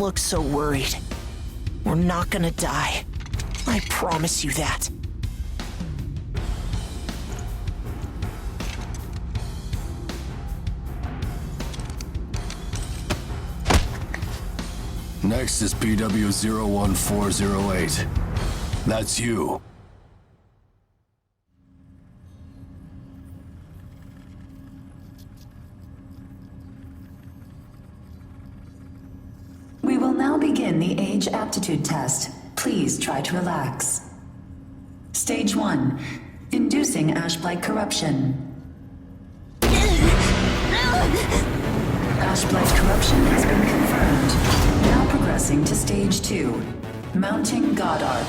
look so worried. We're not gonna die. I promise you that. Next is PW01408. That's you. We will now begin the age aptitude test. Please try to relax. Stage 1. Inducing ash-blight corruption. Ash-blight corruption has been confirmed. Now progressing to Stage 2. Mounting God Arc.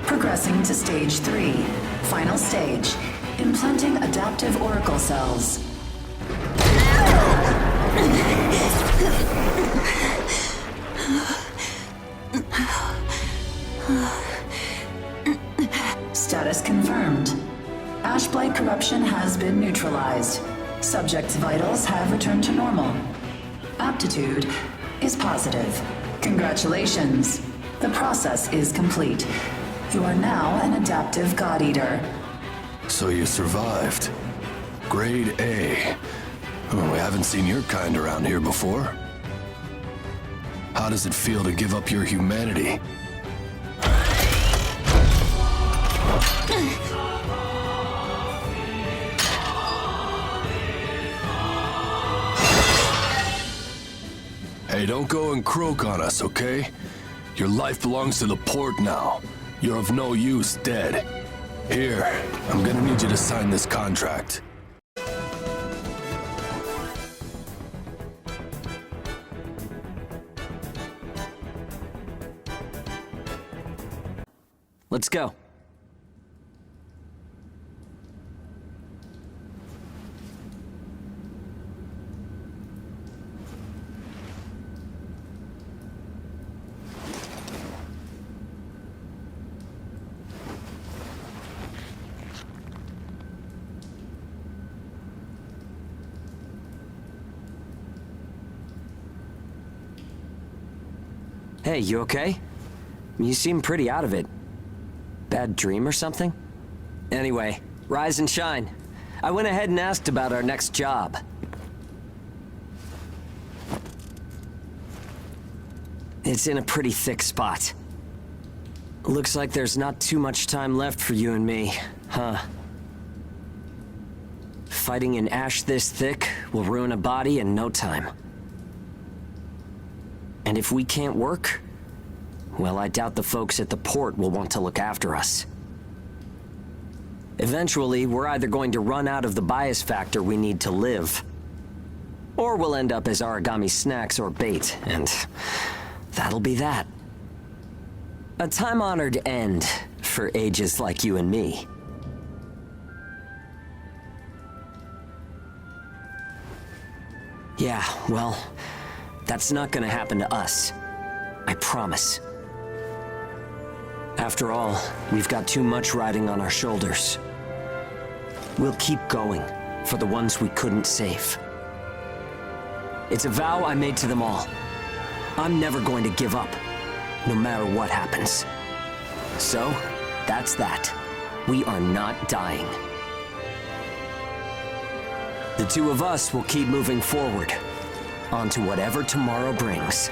Progressing to Stage 3. Final stage. Implanting adaptive oracle cells. Status confirmed. Ash-blight corruption has been neutralized. Subject's vitals have returned to normal. Aptitude is positive. Congratulations. The process is complete. You are now an adaptive God Eater. So you survived. Grade A. Oh, we haven't seen your kind around here before. How does it feel to give up your humanity? Hey, don't go and croak on us, okay? Your life belongs to the port now. You're of no use dead. Here, I'm gonna need you to sign this contract. Let's go. Hey, you okay? You seem pretty out of it. Bad dream or something? Anyway, rise and shine. I went ahead and asked about our next job. It's in a pretty thick spot. Looks like there's not too much time left for you and me, huh? Fighting an ash this thick will ruin a body in no time. And if we can't work, well, I doubt the folks at the port will want to look after us. Eventually, we're either going to run out of the bias factor we need to live, or we'll end up as origami snacks or bait, and that'll be that. A time-honored end for ages like you and me. Yeah, well, that's not gonna happen to us. I promise. After all, we've got too much riding on our shoulders. We'll keep going for the ones we couldn't save. It's a vow I made to them all. I'm never going to give up, no matter what happens. So, that's that. We are not dying. The two of us will keep moving forward, onto whatever tomorrow brings.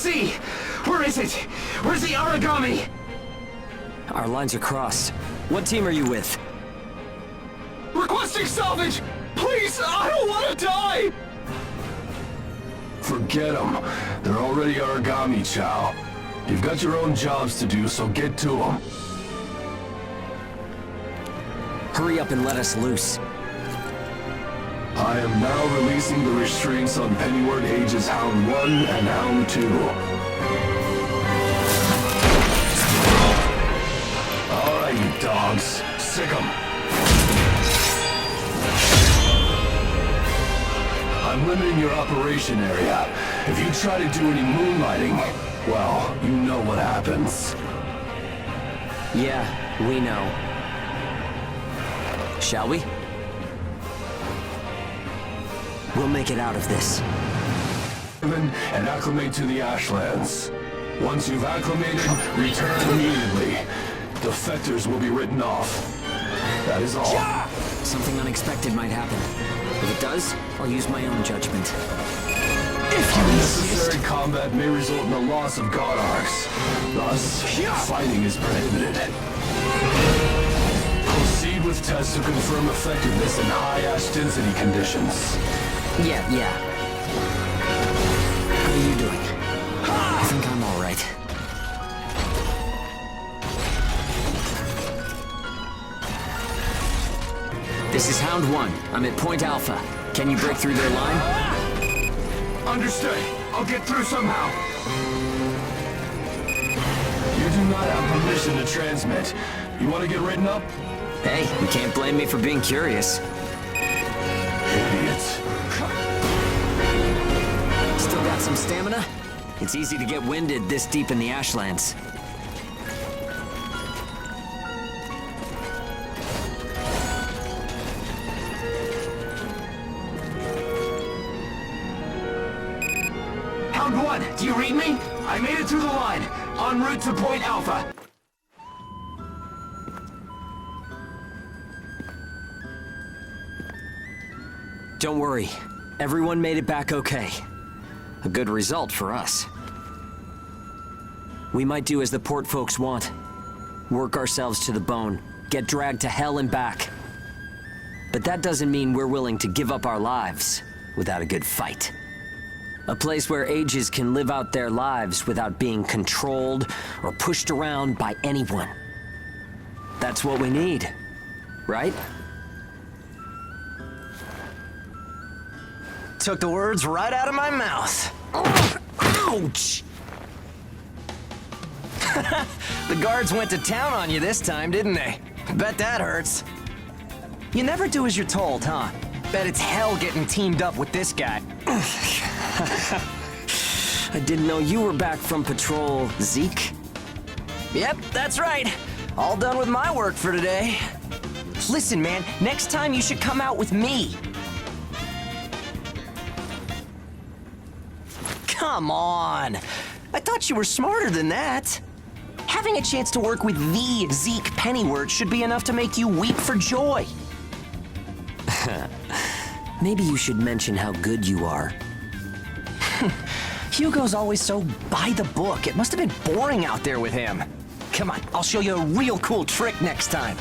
see! Where is it? Where's the origami? Our lines are crossed. What team are you with? Requesting salvage! Please, I don't want to die! Forget them. They're already origami, Chow. You've got your own jobs to do, so get to them. Hurry up and let us loose. I am now releasing the restraints on Pennyward Ages Hound 1 and Hound 2. Alright, you dogs. Sick 'em. I'm limiting your operation area. If you try to do any moonlighting, well, you know what happens. Yeah, we know. Shall we? We'll make it out of this. And acclimate to the Ashlands. Once you've acclimated, return immediately. Defectors will be written off. That is all. Something unexpected might happen. If it does, I'll use my own judgment. Unnecessary combat may result in the loss of God Arcs. Thus, fighting is prohibited. Proceed with tests to confirm effectiveness in high ash density conditions. Yeah. How are you doing? I think I'm all right. This is Hound 1. I'm at Point Alpha. Can you break through their line? Understood. I'll get through somehow. You do not have permission to transmit. You want to get written up? Hey, you can't blame me for being curious. Idiots. Still got some stamina? It's easy to get winded this deep in the Ashlands. Hound 1, do you read me? I made it through the line, en route to Point Alpha. Don't worry. Everyone made it back okay. A good result for us. We might do as the port folks want. Work ourselves to the bone. Get dragged to hell and back. But that doesn't mean we're willing to give up our lives without a good fight. A place where ages can live out their lives without being controlled or pushed around by anyone. That's what we need, right? Took the words right out of my mouth. Ouch! The guards went to town on you this time, didn't they? Bet that hurts. You never do as you're told, huh? Bet it's hell getting teamed up with this guy. I didn't know you were back from patrol, Zeke. Yep, that's right. All done with my work for today. Listen, man, next time you should come out with me. Come on. I thought you were smarter than that. Having a chance to work with the Zeke Pennyworth should be enough to make you weep for joy. Maybe you should mention how good you are. Hugo's always so by the book. It must have been boring out there with him. Come on, I'll show you a real cool trick next time.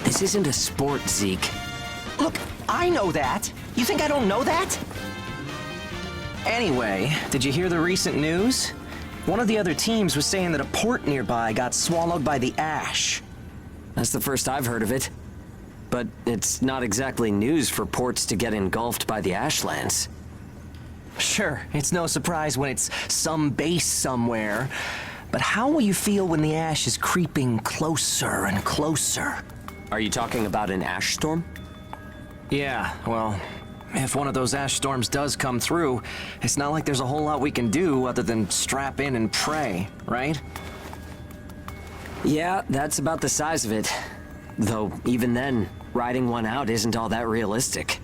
This isn't a sport, Zeke. Look, I know that. You think I don't know that? Anyway, did you hear the recent news? One of the other teams was saying that a port nearby got swallowed by the ash. That's the first I've heard of it. But it's not exactly news for ports to get engulfed by the Ashlands. Sure, it's no surprise when it's some base somewhere. But how will you feel when the ash is creeping closer and closer? Are you talking about an ash storm? Yeah, well, if one of those ash storms does come through, it's not like there's a whole lot we can do other than strap in and pray, right? Yeah, that's about the size of it. Though, even then, riding one out isn't all that realistic.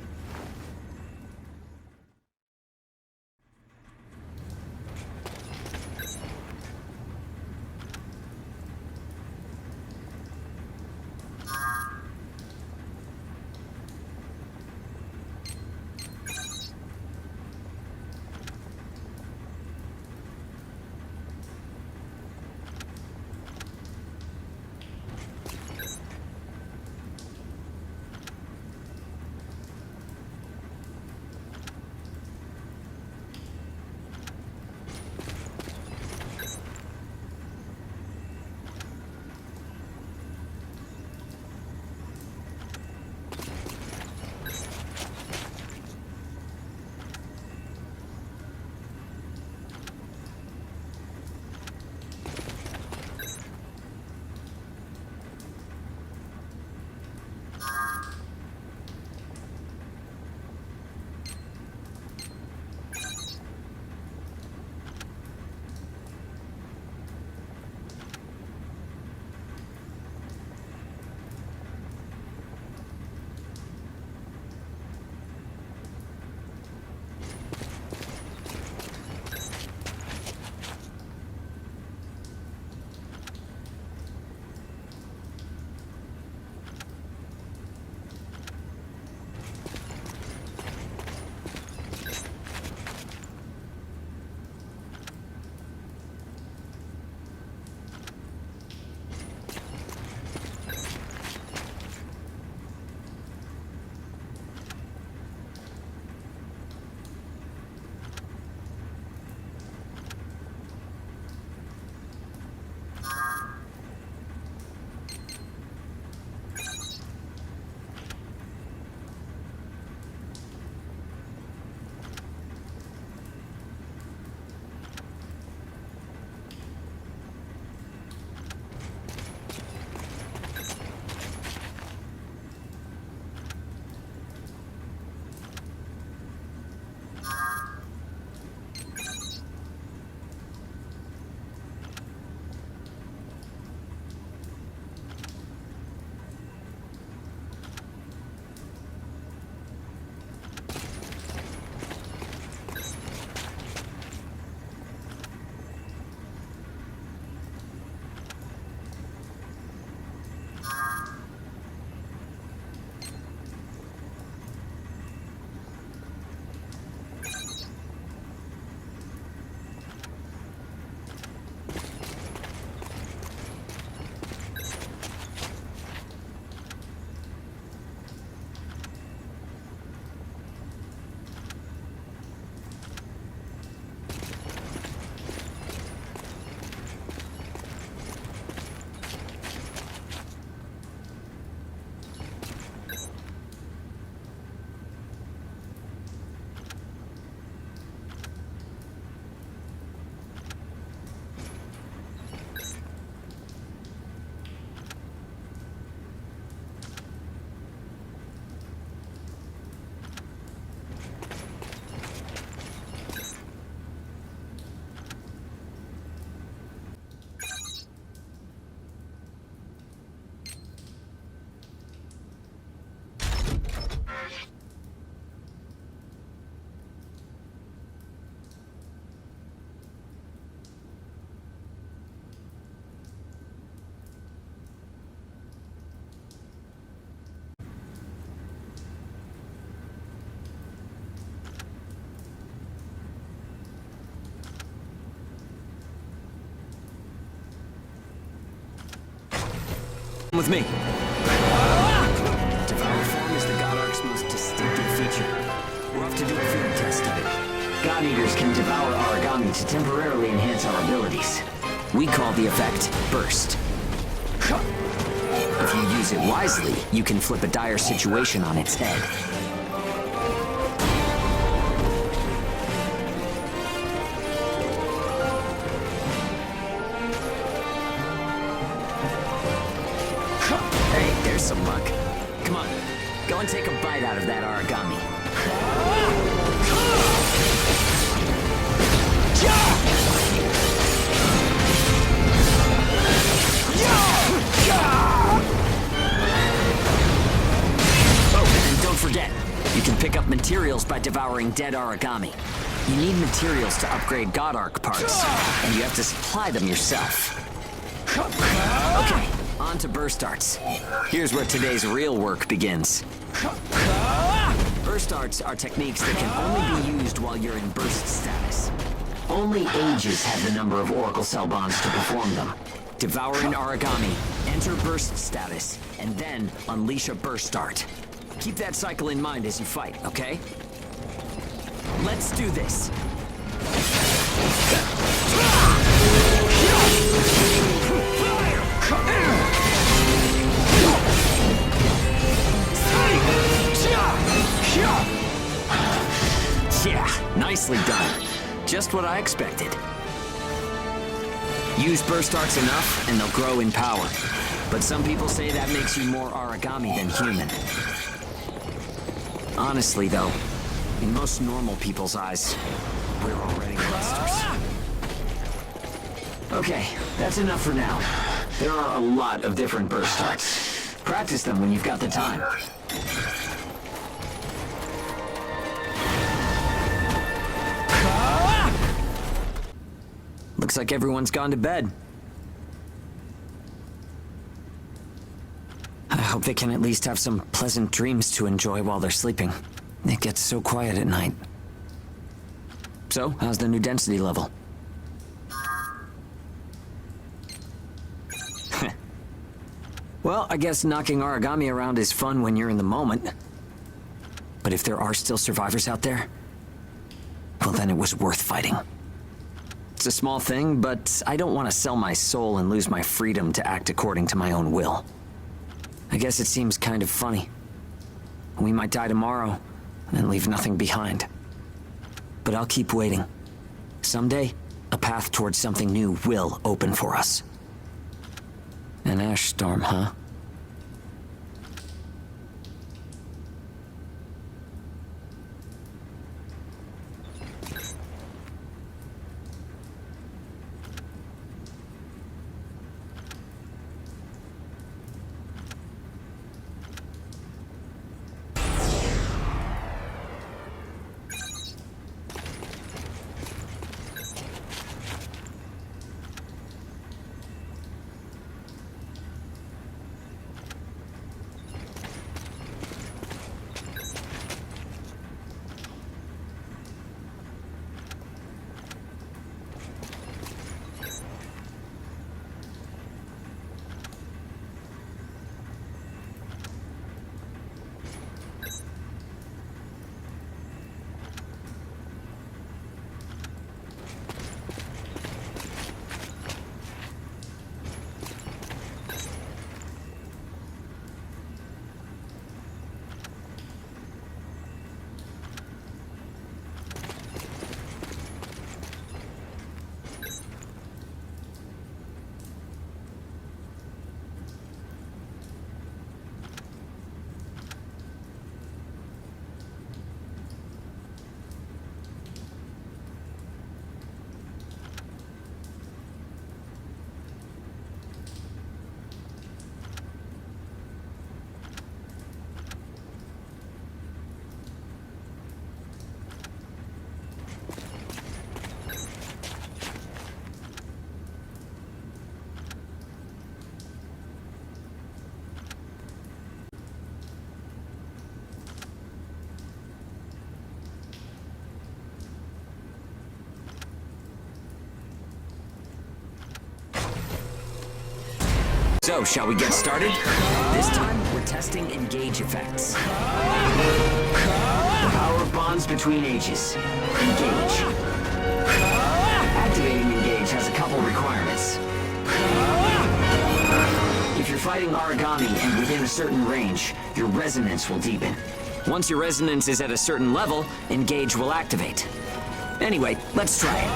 with me. Devour form is the God Ark's most distinctive feature. We'll have to do a field test of it. God Eaters can devour origami to temporarily enhance our abilities. We call the effect Burst. If you use it wisely, you can flip a dire situation on its head. Hey, there's some luck. Come on, go and take a bite out of that origami. Oh, and don't forget, you can pick up materials by devouring dead origami. You need materials to upgrade God Arc parts, and you have to supply them yourself. Okay, on to burst arts. Here's where today's real work begins. Burst arts are techniques that can only be used while you're in burst status. Only Ages have the number of Oracle Cell Bonds to perform them. Devour an origami, enter burst status, and then unleash a burst art. Keep that cycle in mind as you fight, okay? Let's do this. Yeah, nicely done. Just what I expected. Use burst arts enough, and they'll grow in power. But some people say that makes you more origami than human. Honestly, though, in most normal people's eyes, we're already monsters. Okay, that's enough for now. There are a lot of different burst arts. Practice them when you've got the time. Looks like everyone's gone to bed. I hope they can at least have some pleasant dreams to enjoy while they're sleeping. It gets so quiet at night. So, how's the new density level? Well, I guess knocking origami around is fun when you're in the moment. But if there are still survivors out there, well, then it was worth fighting. It's a small thing, but I don't want to sell my soul and lose my freedom to act according to my own will. I guess it seems kind of funny. We might die tomorrow and leave nothing behind. But I'll keep waiting. Someday, a path towards something new will open for us. An ash storm, huh? So, shall we get started? This time, we're testing engage effects. The power of bonds between ages. Engage. Activating engage has a couple requirements. If you're fighting origami and within a certain range, your resonance will deepen. Once your resonance is at a certain level, engage will activate. Anyway, let's try it.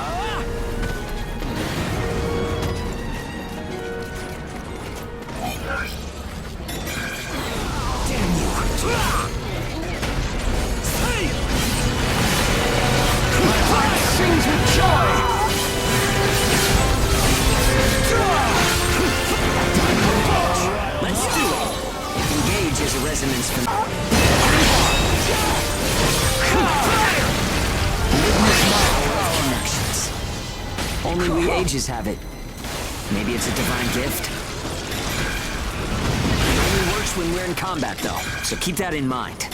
Damn you! My heart sings with joy! Let's do it! Engage is a resonance for... connections. Only we ages have it. Maybe it's a divine gift? It only works when we're in combat, though, so keep that in mind.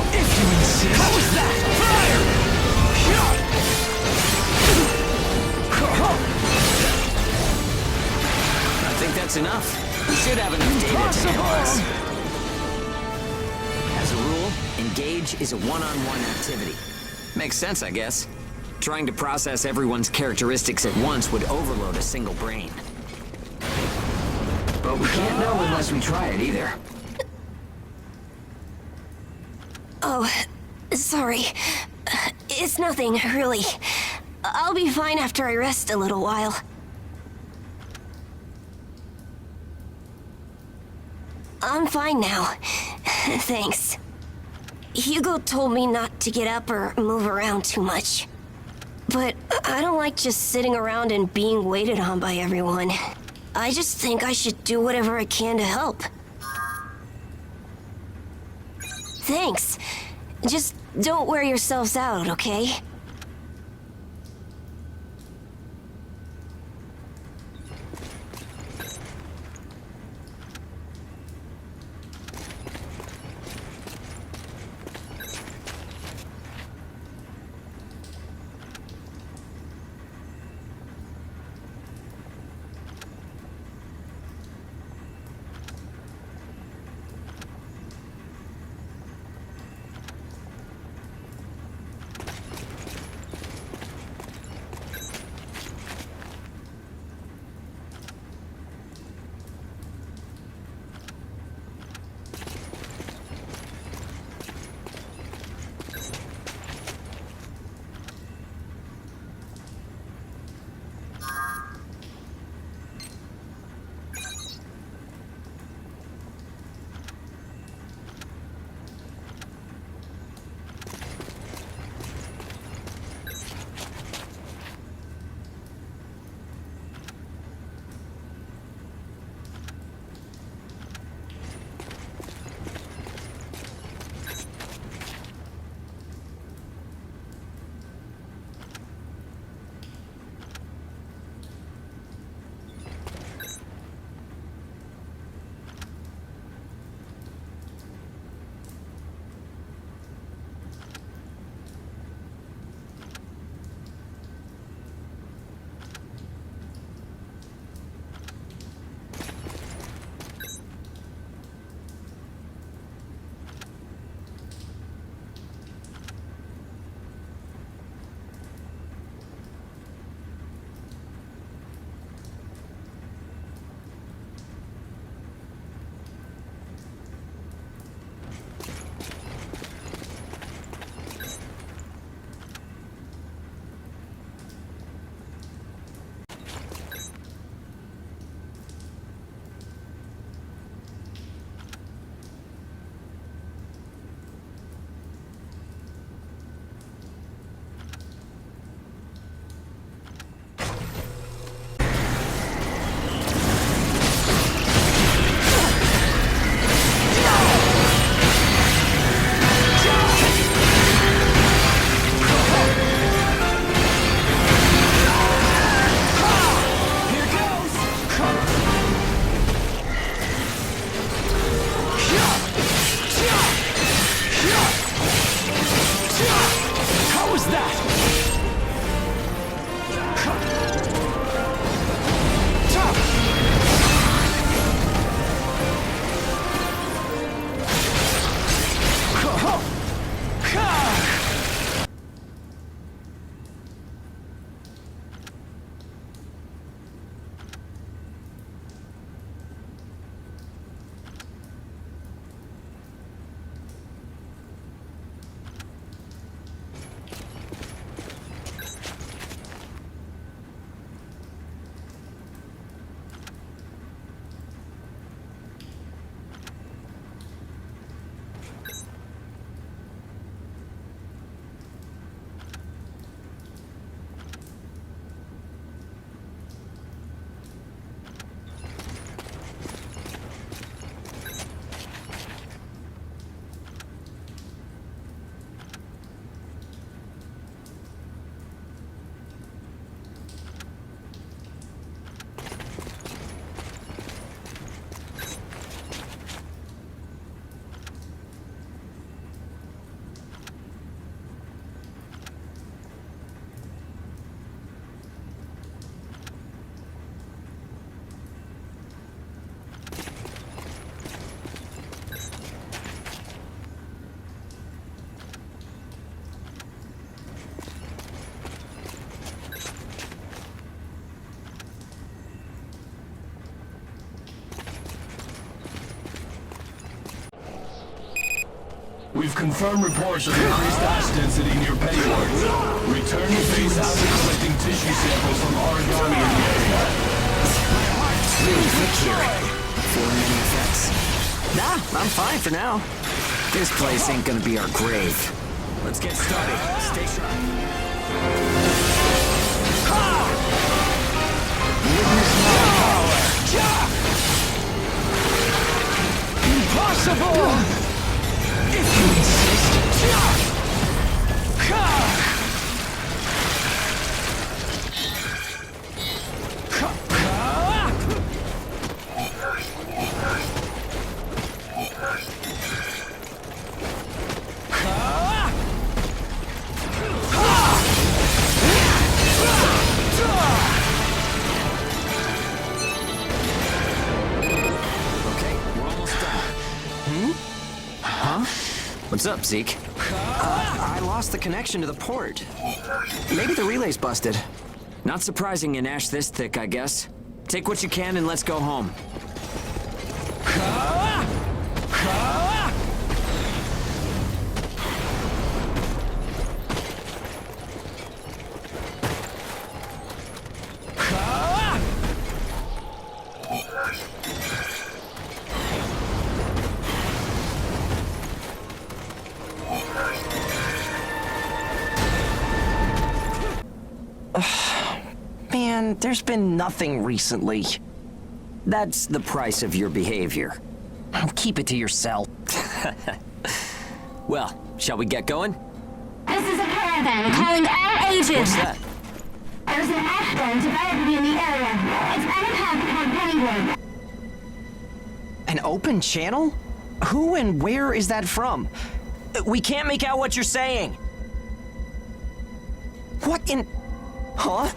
If you insist. How was that? Fire! I think that's enough. We should have enough data to handle this. As a rule, engage is a one-on-one activity. Makes sense, I guess. Trying to process everyone's characteristics at once would overload a single brain. But we can't know unless we try it either. Oh, sorry. It's nothing, really. I'll be fine after I rest a little while. I'm fine now. Thanks. Hugo told me not to get up or move around too much. But I don't like just sitting around and being waited on by everyone. I just think I should do whatever I can to help. Thanks. Just don't wear yourselves out, okay? We've confirmed reports of increased ash density near Pennyworth. Return to base after collecting tissue samples from origami in the area. Really thick here. Feeling any effects? Nah, I'm fine for now. This place ain't gonna be our grave. Let's get started. Stay sharp. Witness my power! Impossible! If you insist. What's up, Zeke? I lost the connection to the port. Maybe the relay's busted. Not surprising in ash this thick, I guess. Take what you can and let's go home. Man, there's been nothing recently. That's the price of your behavior. Keep it to yourself. Well, shall we get going? This is a caravan calling all ages. What's that? There's an ash storm developing in the area. It's on a path toward Pennyworth. An open channel? Who and where is that from? We can't make out what you're saying. What in... Huh?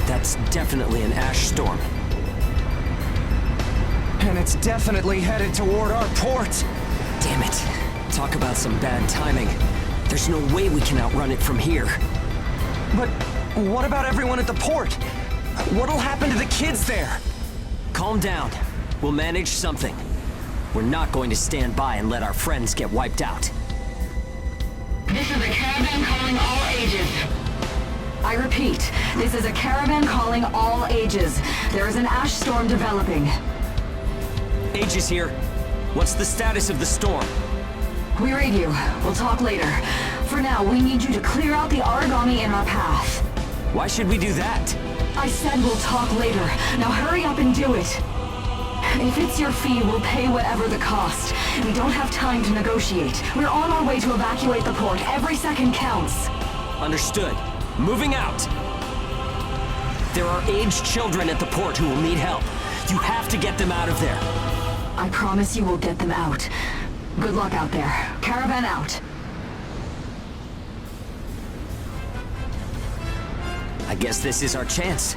That's definitely an ash storm. And it's definitely headed toward our port. Damn it. Talk about some bad timing. There's no way we can outrun it from here. But what about everyone at the port? What'll happen to the kids there? Calm down. We'll manage something. We're not going to stand by and let our friends get wiped out. This is a caravan calling all ages. I repeat, this is a caravan calling all ages. There is an ash storm developing. Age is here. What's the status of the storm? We read you. We'll talk later. For now, we need you to clear out the origami in our path. Why should we do that? I said we'll talk later. Now hurry up and do it. If it's your fee, we'll pay whatever the cost. We don't have time to negotiate. We're on our way to evacuate the port. Every second counts. Understood. Moving out. There are aged children at the port who will need help. You have to get them out of there. I promise you we'll get them out. Good luck out there. Caravan out. I guess this is our chance.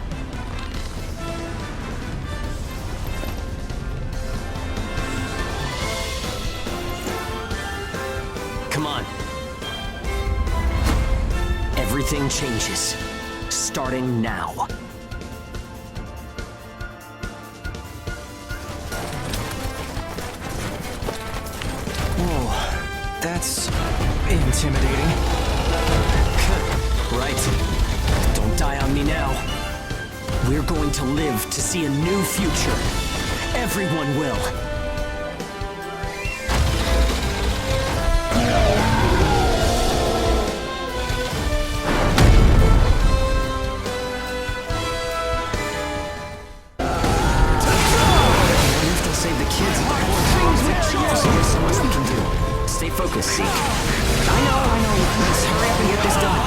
Come on. Everything changes. Starting now. Whoa, that's intimidating. Right. Don't die on me now. We're going to live to see a new future. Everyone will. Stay focused, Zeke. I know. Let's hurry up and get this done.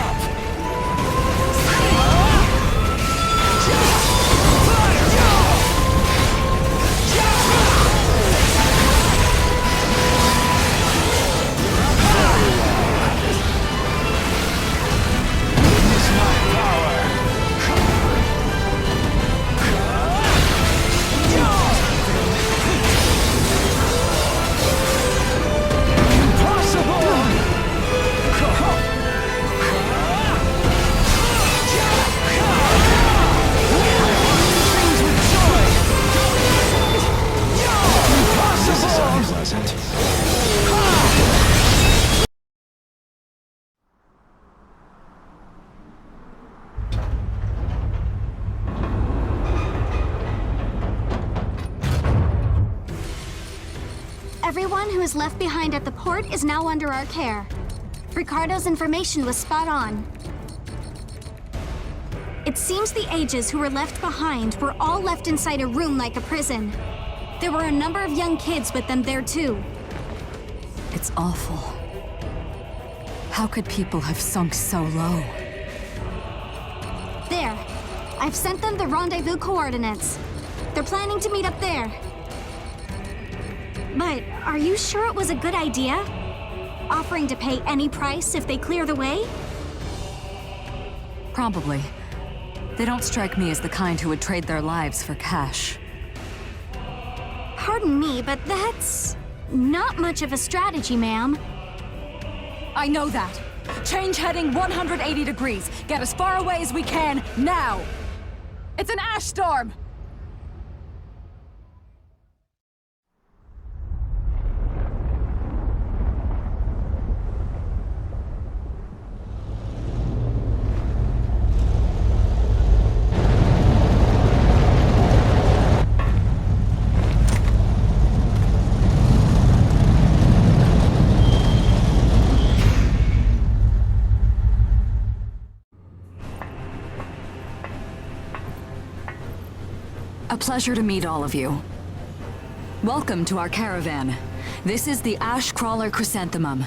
Everyone who is left behind at the port is now under our care. Ricardo's information was spot on. It seems the ages who were left behind were all left inside a room like a prison. There were a number of young kids with them there too. It's awful. How could people have sunk so low? There. I've sent them the rendezvous coordinates. They're planning to meet up there. But are you sure it was a good idea? Offering to pay any price if they clear the way? Probably. They don't strike me as the kind who would trade their lives for cash. Pardon me, but that's not much of a strategy, ma'am. I know that. Change heading 180 degrees. Get as far away as we can, now! It's an ash storm! A pleasure to meet all of you. Welcome to our caravan. This is the Ash Crawler Chrysanthemum.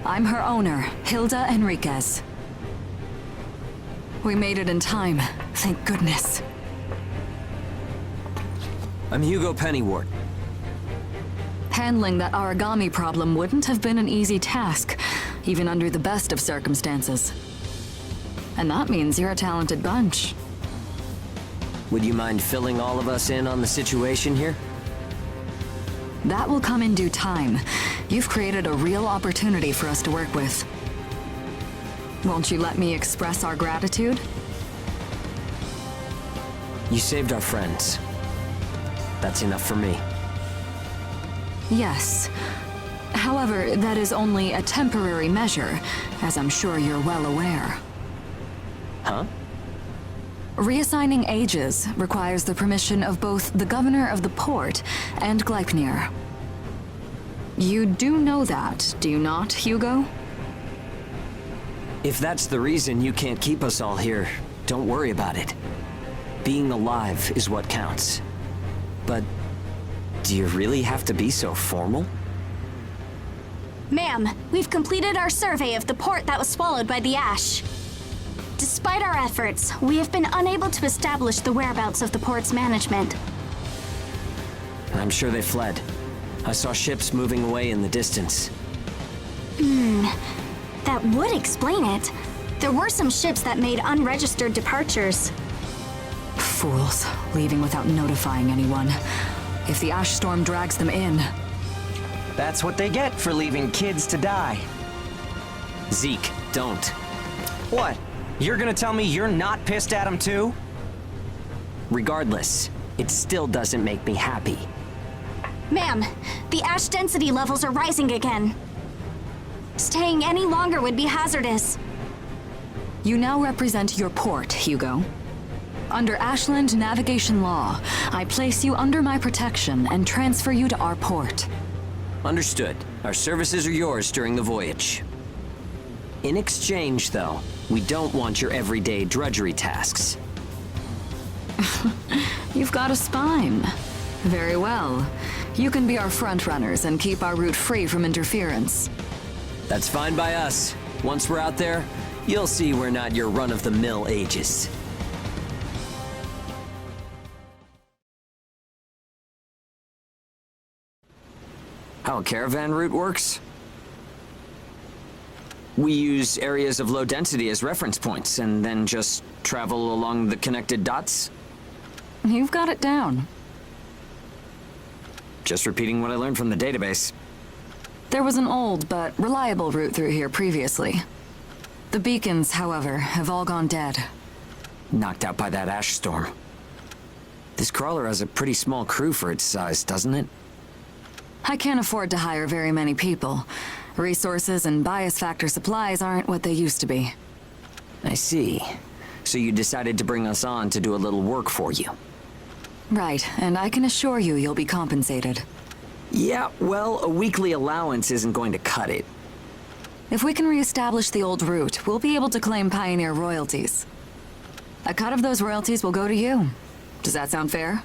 I'm her owner, Hilda Enriquez. We made it in time, thank goodness. I'm Hugo Pennywort. Handling that origami problem wouldn't have been an easy task, even under the best of circumstances. And that means you're a talented bunch. Would you mind filling all of us in on the situation here? That will come in due time. You've created a real opportunity for us to work with. Won't you let me express our gratitude? You saved our friends. That's enough for me. Yes. However, that is only a temporary measure, as I'm sure you're well aware. Huh? Reassigning ages requires the permission of both the governor of the port and Gleipnir. You do know that, do you not, Hugo? If that's the reason you can't keep us all here, don't worry about it. Being alive is what counts. But do you really have to be so formal? Ma'am, we've completed our survey of the port that was swallowed by the ash. Despite our efforts, we have been unable to establish the whereabouts of the port's management. I'm sure they fled. I saw ships moving away in the distance. That would explain it. There were some ships that made unregistered departures. Fools, leaving without notifying anyone. If the ash storm drags them in... That's what they get for leaving kids to die. Zeke, don't. What? You're gonna tell me you're not pissed at him too? Regardless, it still doesn't make me happy. Ma'am, the ash density levels are rising again. Staying any longer would be hazardous. You now represent your port, Hugo. Under Ashland navigation law, I place you under my protection and transfer you to our port. Understood. Our services are yours during the voyage. In exchange, though, we don't want your everyday drudgery tasks. You've got a spine. Very well. You can be our front runners and keep our route free from interference. That's fine by us. Once we're out there, you'll see we're not your run-of-the-mill ages. How a caravan route works? We use areas of low density as reference points, and then just travel along the connected dots? You've got it down. Just repeating what I learned from the database. There was an old but reliable route through here previously. The beacons, however, have all gone dead. Knocked out by that ash storm. This crawler has a pretty small crew for its size, doesn't it? I can't afford to hire very many people. Resources and bias factor supplies aren't what they used to be. I see. So you decided to bring us on to do a little work for you. Right, and I can assure you you'll be compensated. Yeah, well, a weekly allowance isn't going to cut it. If we can reestablish the old route, we'll be able to claim Pioneer royalties. A cut of those royalties will go to you. Does that sound fair?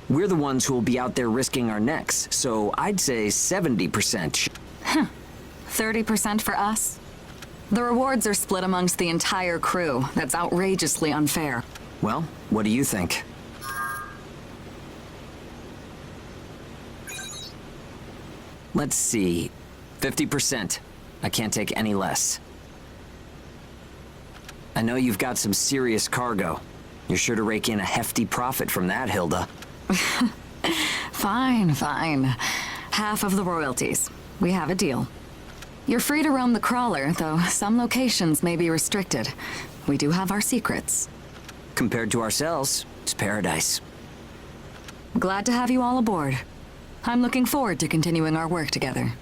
We're the ones who will be out there risking our necks, so I'd say 70%. 30% for us? The rewards are split amongst the entire crew. That's outrageously unfair. Well, what do you think? Let's see. 50%. I can't take any less. I know you've got some serious cargo. You're sure to rake in a hefty profit from that, Hilda. Fine, fine. Half of the royalties. We have a deal. You're free to roam the crawler, though some locations may be restricted. We do have our secrets. Compared to ourselves, it's paradise. Glad to have you all aboard. I'm looking forward to continuing our work together.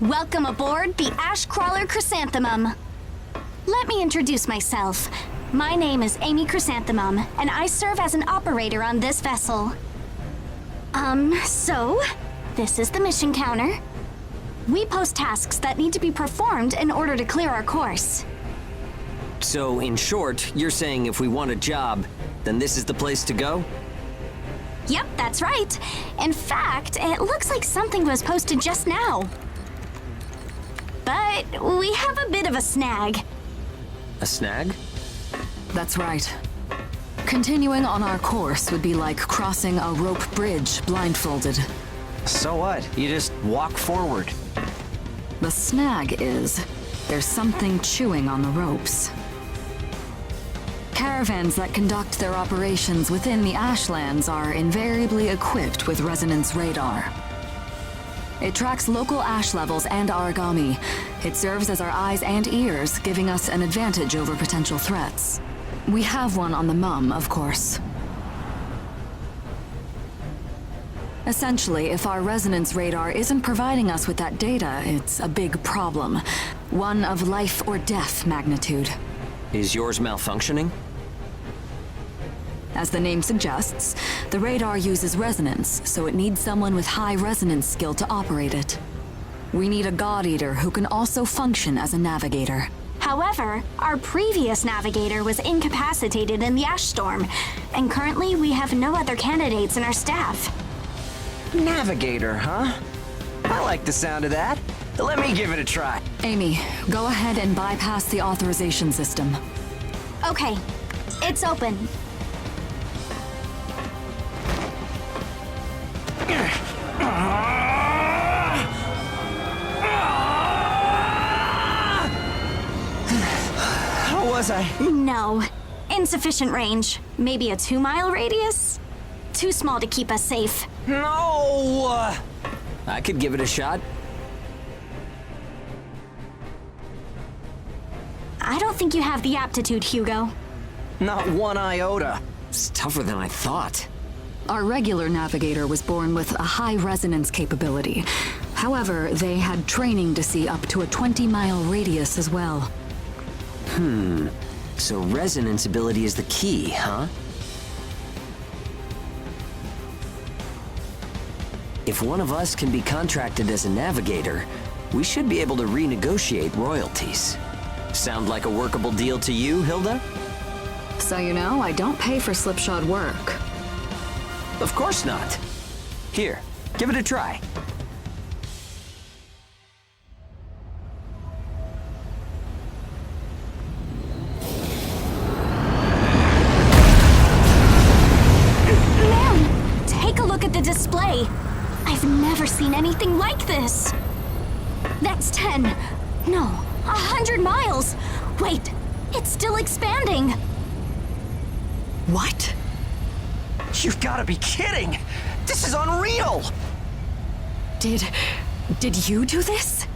Welcome aboard the Ash Crawler Chrysanthemum. Let me introduce myself. My name is Amy Chrysanthemum, and I serve as an operator on this vessel. So, this is the mission counter. We post tasks that need to be performed in order to clear our course. So, in short, you're saying if we want a job, then this is the place to go? Yep, that's right. In fact, it looks like something was posted just now. But we have a bit of a snag. A snag? That's right. Continuing on our course would be like crossing a rope bridge blindfolded. So what? You just walk forward. The snag is, there's something chewing on the ropes. Caravans that conduct their operations within the Ashlands are invariably equipped with resonance radar. It tracks local ash levels and origami. It serves as our eyes and ears, giving us an advantage over potential threats. We have one on the Mum, of course. Essentially, if our resonance radar isn't providing us with that data, it's a big problem. One of life or death magnitude. Is yours malfunctioning? As the name suggests, the radar uses resonance, so it needs someone with high resonance skill to operate it. We need a God Eater who can also function as a navigator. However, our previous navigator was incapacitated in the ash storm, and currently we have no other candidates in our staff. Navigator, huh? I like the sound of that. Let me give it a try. Amy, go ahead and bypass the authorization system. Okay, it's open. How was I? No. Insufficient range. Maybe a 2-mile radius? Too small to keep us safe. No! I could give it a shot. I don't think you have the aptitude, Hugo. Not one iota. It's tougher than I thought. Our regular navigator was born with a high resonance capability. However, they had training to see up to a 20-mile radius as well. So resonance ability is the key, huh? If one of us can be contracted as a navigator, we should be able to renegotiate royalties. Sound like a workable deal to you, Hilda? So you know, I don't pay for slipshod work. Of course not. Here, give it a try. Man, take a look at the display. I've never seen anything like this. That's 10. No, 100 miles. Wait, it's still expanding. What? You've got to be kidding! This is unreal! Did you do this?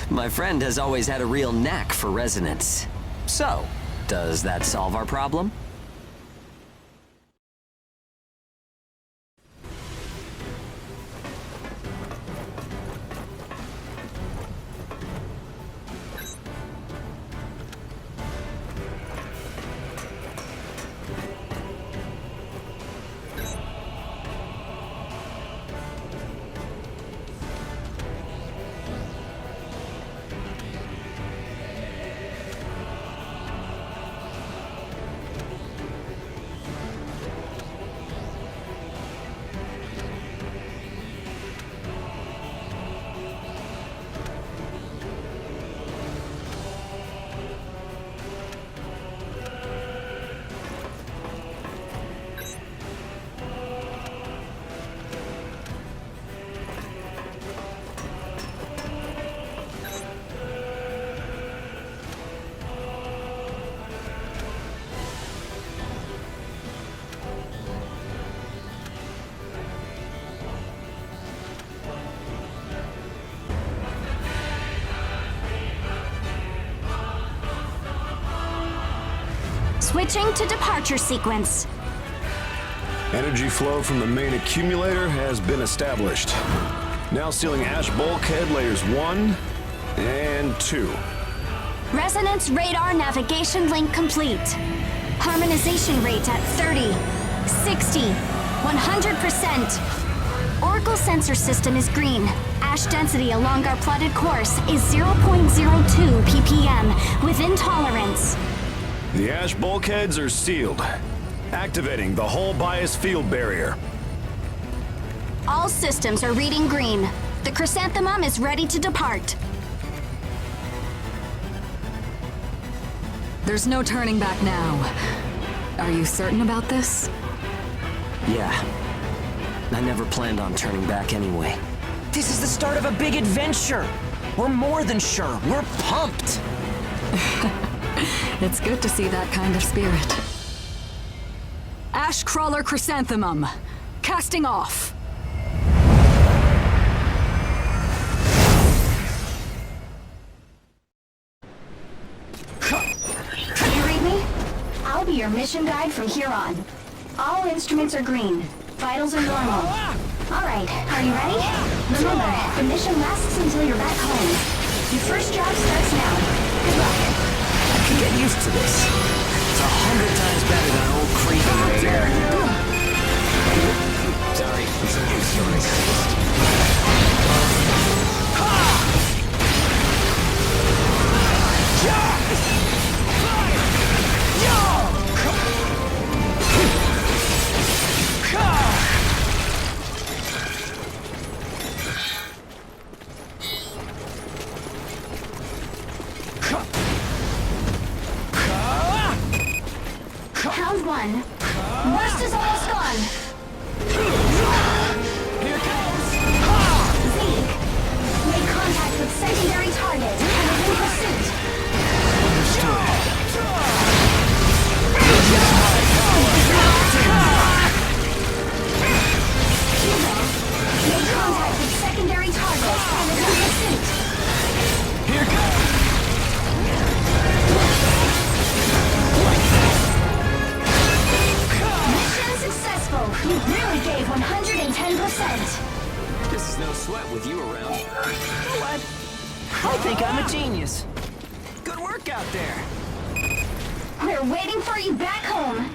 My friend has always had a real knack for resonance. So, does that solve our problem? Switching to departure sequence. Energy flow from the main accumulator has been established. Now sealing ash bulkhead layers 1 and 2. Resonance radar navigation link complete. Harmonization rate at 30, 60, 100%. Oracle sensor system is green. Ash density along our plotted course is 0.02 ppm, within tolerance. The ash bulkheads are sealed. Activating the hull bias field barrier. All systems are reading green. The chrysanthemum is ready to depart. There's no turning back now. Are you certain about this? Yeah. I never planned on turning back anyway. This is the start of a big adventure. We're more than sure. We're pumped. It's good to see that kind of spirit. Ash Crawler Chrysanthemum. Casting off. Can you read me? I'll be your mission guide from here on. All instruments are green. Vitals are normal. Alright, are you ready? Remember, the mission lasts until you're back home. Your first job starts now. Good luck. I can get used to this. It's 100 times better than old creeping right here. Sorry, it's a new story. Round one. Worst is almost gone. Here comes! Zeke. Make contact with secondary target and is in pursuit. Hugo. Make contact with secondary target and is in pursuit. Here comes! Mission successful. You really gave 110%. This is no sweat with you around. You know what? I think I'm a genius. Good work out there. We're waiting for you back home.